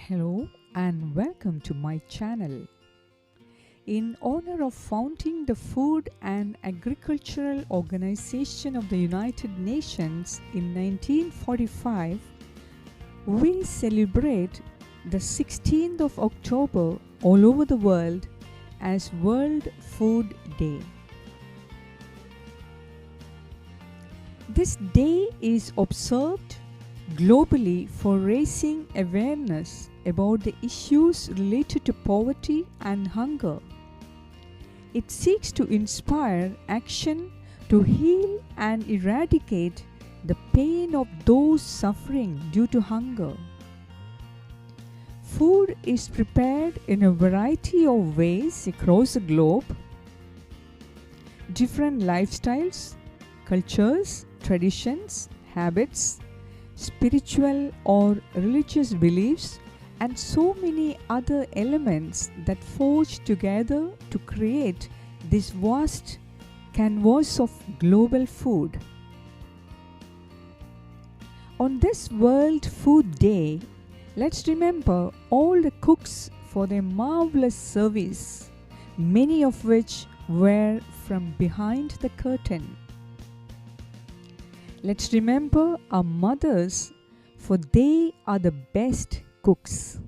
Hello and welcome to my channel. In honor of founding the Food and Agricultural Organization of the United Nations in 1945, we celebrate the 16th of October all over the world as World Food Day. This day is observed globally for raising awareness about the issues related to poverty and hunger. It seeks to inspire action to heal and eradicate the pain of those suffering due to hunger. Food is prepared in a variety of ways across the globe. Different lifestyles, cultures, traditions, habits, spiritual or religious beliefs, and so many other elements that forge together to create this vast canvas of global food. On this World Food Day, let's remember all the cooks for their marvelous service, many of which were from behind the curtain. Let's remember our mothers, for they are the best cooks.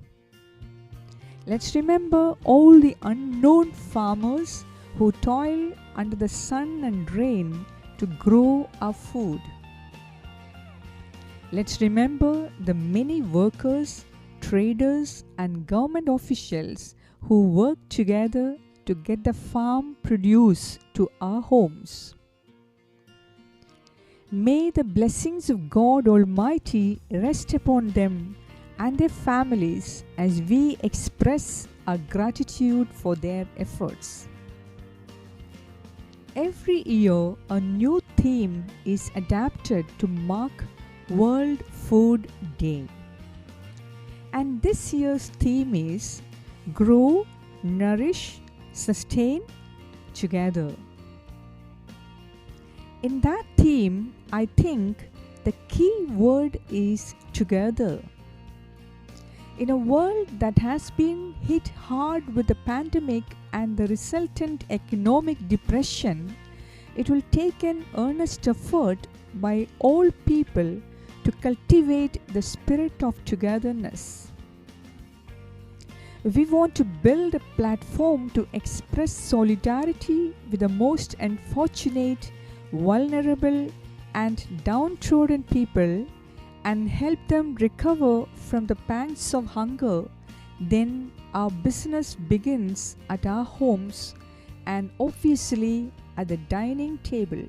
Let's remember all the unknown farmers who toil under the sun and rain to grow our food. Let's remember the many workers, traders, and government officials who work together to get the farm produce to our homes. May the blessings of God Almighty rest upon them and their families as we express our gratitude for their efforts. Every year, a new theme is adapted to mark World Food Day. And this year's theme is Grow, Nourish, Sustain Together. In that theme, I think the key word is together. In a world that has been hit hard with the pandemic and the resultant economic depression, it will take an earnest effort by all people to cultivate the spirit of togetherness. We want to build a platform to express solidarity with the most unfortunate, vulnerable and downtrodden people and help them recover from the pangs of hunger. Then our business begins at our homes and obviously at the dining table.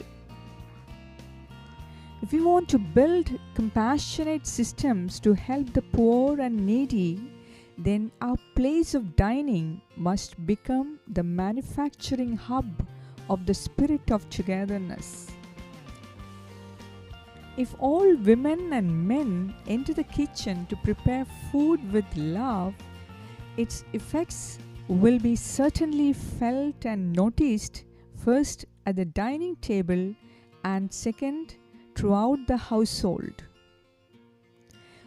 If we want to build compassionate systems to help the poor and needy, then our place of dining must become the manufacturing hub of the spirit of togetherness. If all women and men enter the kitchen to prepare food with love, its effects will be certainly felt and noticed, first at the dining table and second throughout the household.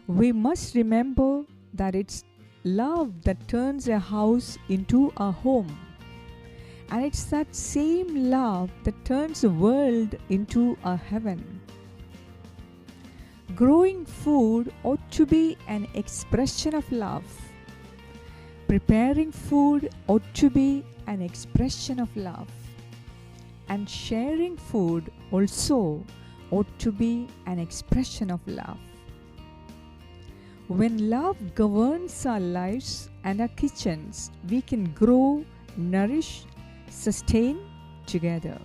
We must remember that it's love that turns a house into a home. And it's that same love that turns the world into a heaven. Growing food ought to be an expression of love. Preparing food ought to be an expression of love. And sharing food also ought to be an expression of love. When love governs our lives and our kitchens, we can grow, nourish, sustain together.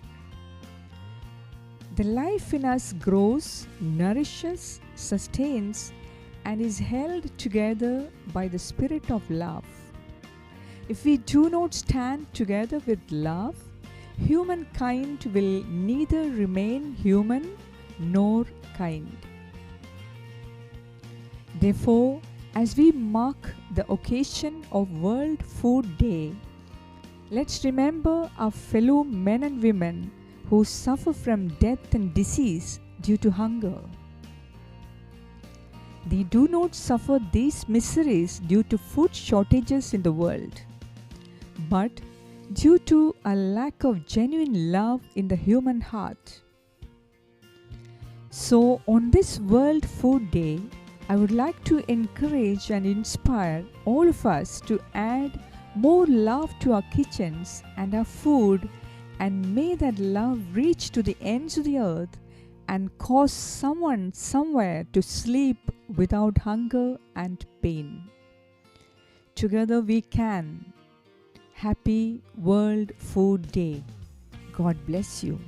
The life in us grows, nourishes, sustains, and is held together by the spirit of love. If we do not stand together with love, humankind will neither remain human nor kind. Therefore, as we mark the occasion of World Food Day, let's remember our fellow men and women who suffer from death and disease due to hunger. They do not suffer these miseries due to food shortages in the world, but due to a lack of genuine love in the human heart. So, on this World Food Day, I would like to encourage and inspire all of us to add more love to our kitchens and our food, and may that love reach to the ends of the earth and cause someone somewhere to sleep without hunger and pain. Together we can. Happy World Food Day. God bless you.